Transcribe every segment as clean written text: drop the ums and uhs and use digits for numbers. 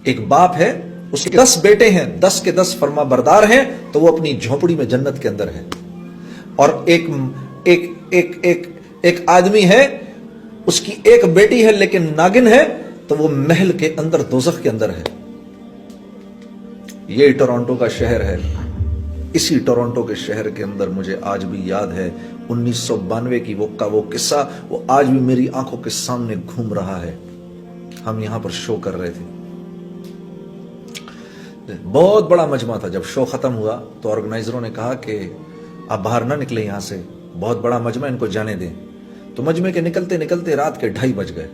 ایک باپ ہے, اس کے 10 بیٹے ہیں, 10 کے 10 فرما بردار ہیں, تو وہ اپنی جھونپڑی میں جنت کے اندر ہے. اور ایک آدمی ہے, اس کی ایک بیٹی ہے لیکن ناگن ہے, تو وہ محل کے اندر دوزخ کے اندر ہے. یہ ٹورانٹو کا شہر ہے. اسی ٹورانٹو کے شہر کے اندر مجھے آج بھی یاد ہے 1992 کی وہ قصہ, وہ آج بھی میری آنکھوں کے سامنے گھوم رہا ہے. ہم یہاں پر شو کر رہے تھے, بہت بڑا مجمع تھا. جب شو ختم ہوا تو آرگنائزروں نے کہا کہ آپ باہر نہ نکلیں یہاں سے, بہت بڑا مجمع, ان کو جانے دیں. تو مجمع کے نکلتے نکلتے رات کے 2:30 بج گئے.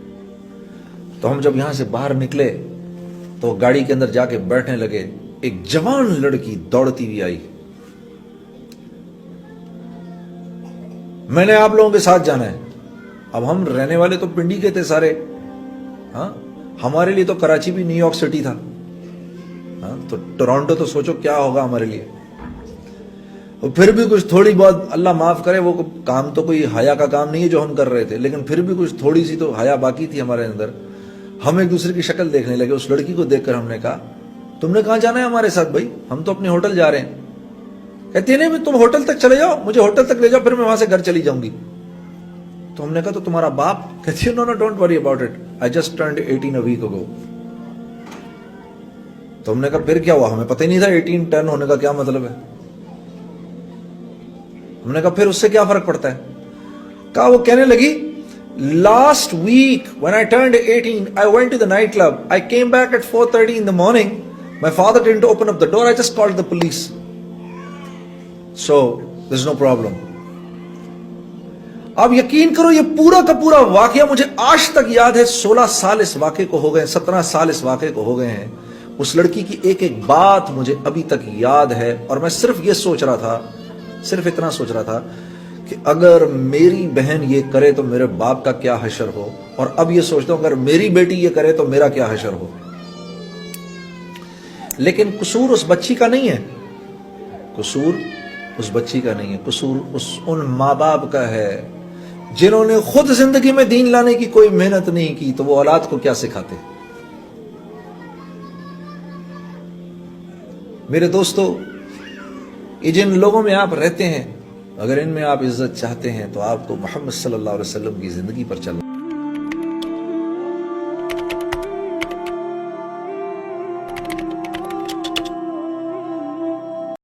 تو ہم جب یہاں سے باہر نکلے تو گاڑی کے اندر جا کے بیٹھنے لگے. ایک جوان لڑکی دوڑتی ہوئی آئی, میں نے آپ لوگوں کے ساتھ جانا ہے. اب ہم رہنے والے تو پنڈی کے تھے سارے, ہاں, ہمارے لیے تو کراچی بھی نیو یارک سٹی تھا, ہاں, تو ٹورانٹو تو سوچو کیا ہوگا ہمارے لیے. اور پھر بھی کچھ تھوڑی بہت, اللہ معاف کرے, وہ کام تو کوئی حیا کا کام نہیں ہے جو ہم کر رہے تھے, لیکن پھر بھی کچھ تھوڑی سی تو حیا باقی تھی ہمارے اندر. ہم ایک دوسرے کی شکل دیکھنے لگے. اس لڑکی کو دیکھ کر ہم نے کہا تم نے کہاں جانا ہے ہمارے ساتھ بھائی, ہم تو اپنے ہوٹل جا رہے ہیں. کہتی ہے نہیں, تم ہوٹل تک چلے جاؤ, مجھے ہوٹل تک لے جاؤ, پھر میں وہاں سے گھر چلی جاؤں گی. تو ہم نے کہا تو تمہارا باپ؟ کہتی ہے no don't worry about it, I just turned 18 a week ago. تو ہم نے کہا پھر کیا ہوا؟ ہمیں پتہ ہی نہیں تھا 18 ٹرن ہونے کا کیا مطلب ہے. ہم نے کہا پھر اس سے کیا فرق پڑتا ہے؟ کہا وہ کہنے لگی last week when I turned 18 I went to the nightclub, I came back at 4:30 in the morning, my father didn't open up the door, I just called the police, so there's no problem. اب یقین کرو یہ پورا کا پورا واقعہ مجھے آج تک یاد ہے. 16 سال اس واقعے کو ہو گئے, 17 سال اس واقعے کو ہو گئے ہیں. اس لڑکی کی ایک ایک بات مجھے ابھی تک یاد ہے. اور میں صرف یہ سوچ رہا تھا, صرف اتنا سوچ رہا تھا کہ اگر میری بہن یہ کرے تو میرے باپ کا کیا حشر ہو, اور اب یہ سوچتا ہوں اگر میری بیٹی یہ کرے تو میرا کیا حشر ہو. لیکن قصور اس بچی کا نہیں ہے, قصور اس بچی کا نہیں ہے, قصور ان ماں باپ کا ہے جنہوں نے خود زندگی میں دین لانے کی کوئی محنت نہیں کی, تو وہ اولاد کو کیا سکھاتے. میرے دوستو, یہ جن لوگوں میں آپ رہتے ہیں, اگر ان میں آپ عزت چاہتے ہیں تو آپ کو محمد صلی اللہ علیہ وسلم کی زندگی پر چلنا